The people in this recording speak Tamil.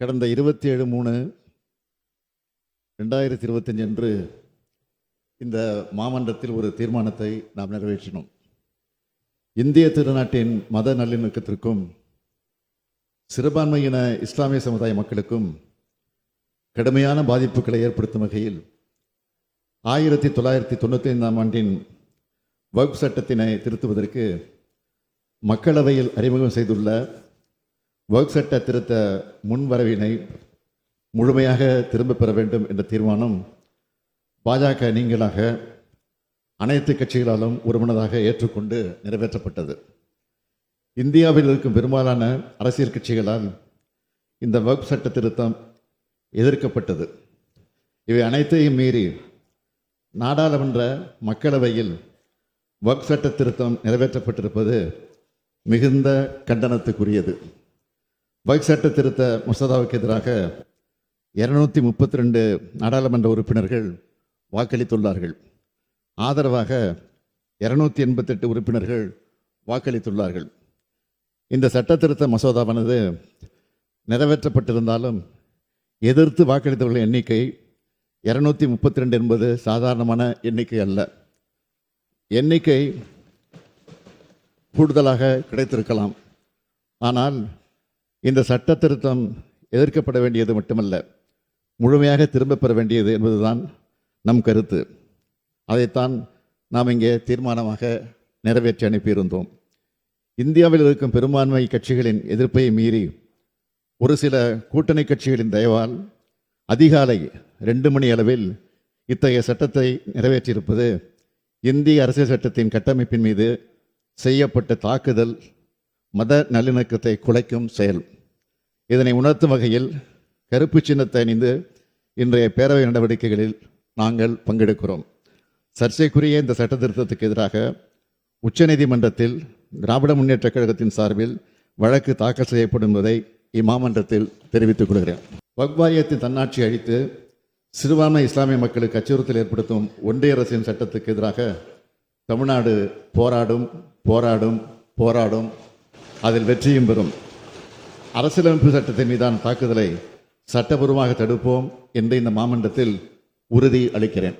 கடந்த 27/3/2025 அன்று இந்த மாமன்றத்தில் ஒரு தீர்மானத்தை நாம் நிறைவேற்றினோம். இந்திய திருநாட்டின் மத நல்லிணக்கத்திற்கும் சிறுபான்மையின இஸ்லாமிய சமுதாய மக்களுக்கும் கடுமையான பாதிப்புகளை ஏற்படுத்தும் வகையில் 1995ஆம் ஆண்டின் வக்ஃப் சட்டத்தினை திருத்துவதற்கு மக்களவையில் அறிமுகம் செய்துள்ள வக்ஃப் சட்ட திருத்த முன்வரவினை முழுமையாக திரும்பப் பெற வேண்டும் என்ற தீர்மானம் பாஜக நீங்களாக அனைத்து கட்சிகளாலும் ஒருமனதாக ஏற்றுக்கொண்டு நிறைவேற்றப்பட்டது. இந்தியாவில் இருக்கும் பெரும்பாலான அரசியல் கட்சிகளால் இந்த வக்ஃப் சட்ட திருத்தம் எதிர்க்கப்பட்டது. இவை அனைத்தையும் மீறி நாடாளுமன்ற மக்களவையில் வக்ஃப் சட்ட திருத்தம் நிறைவேற்றப்பட்டிருப்பது மிகுந்த கண்டனத்துக்குரியது. வக்ஃப் சட்ட திருத்த மசோதாவுக்கு எதிராக 232 நாடாளுமன்ற உறுப்பினர்கள் வாக்களித்துள்ளார்கள். ஆதரவாக 288 உறுப்பினர்கள் வாக்களித்துள்ளார்கள். இந்த சட்ட திருத்த மசோதாவானது நிறைவேற்றப்பட்டிருந்தாலும் எதிர்த்து வாக்களித்தவர்களின் எண்ணிக்கை 232 என்பது சாதாரணமான எண்ணிக்கை அல்ல. எண்ணிக்கை கூடுதலாக கிடைத்திருக்கலாம். ஆனால் இந்த சட்ட திருத்தம் எதிர்க்கப்பட வேண்டியது மட்டுமல்ல, முழுமையாக திரும்பப் பெற வேண்டியது என்பதுதான் நம் கருத்து. அதைத்தான் நாம் இங்கே தீர்மானமாக நிறைவேற்றி அனுப்பியிருந்தோம். இந்தியாவில் இருக்கும் பெரும்பான்மை கட்சிகளின் எதிர்ப்பை மீறி ஒரு சில கூட்டணி கட்சிகளின் தயவால் அதிகாலை 2 மணி அளவில் இத்தகைய சட்டத்தை நிறைவேற்றியிருப்பது இந்திய அரசியல் சட்டத்தின் கட்டமைப்பின் மீது செய்யப்பட்ட தாக்குதல், மத நல்லிணக்கத்தை குலைக்கும் செயல். இதனை உணர்த்தும் வகையில் கருப்பு சின்னத்தை அணிந்து இன்றைய பேரவை நடவடிக்கைகளில் நாங்கள் பங்கெடுக்கிறோம். சர்ச்சைக்குரிய இந்த சட்ட திருத்தத்துக்கு எதிராக உச்சநீதிமன்றத்தில் திராவிட முன்னேற்றக் கழகத்தின் சார்பில் வழக்கு தாக்கல் செய்யப்படும் என்பதை இம்மாமன்றத்தில் தெரிவித்துக் கொள்கிறேன். வக்ஃப் வாரியத்தின் தன்னாட்சி அழித்து சிறுபான்மை இஸ்லாமிய மக்களுக்கு அச்சுறுத்தல் ஏற்படுத்தும் ஒன்றிய அரசின் சட்டத்துக்கு எதிராக தமிழ்நாடு போராடும் போராடும் போராடும், அதில் வெற்றியும் பெறும். அரசியலமைப்பு சட்டத்தின் மீதான தாக்குதலை சட்டபூர்வமாக தடுப்போம் என்று இந்த மாமன்றத்தில் உறுதி அளிக்கிறேன்.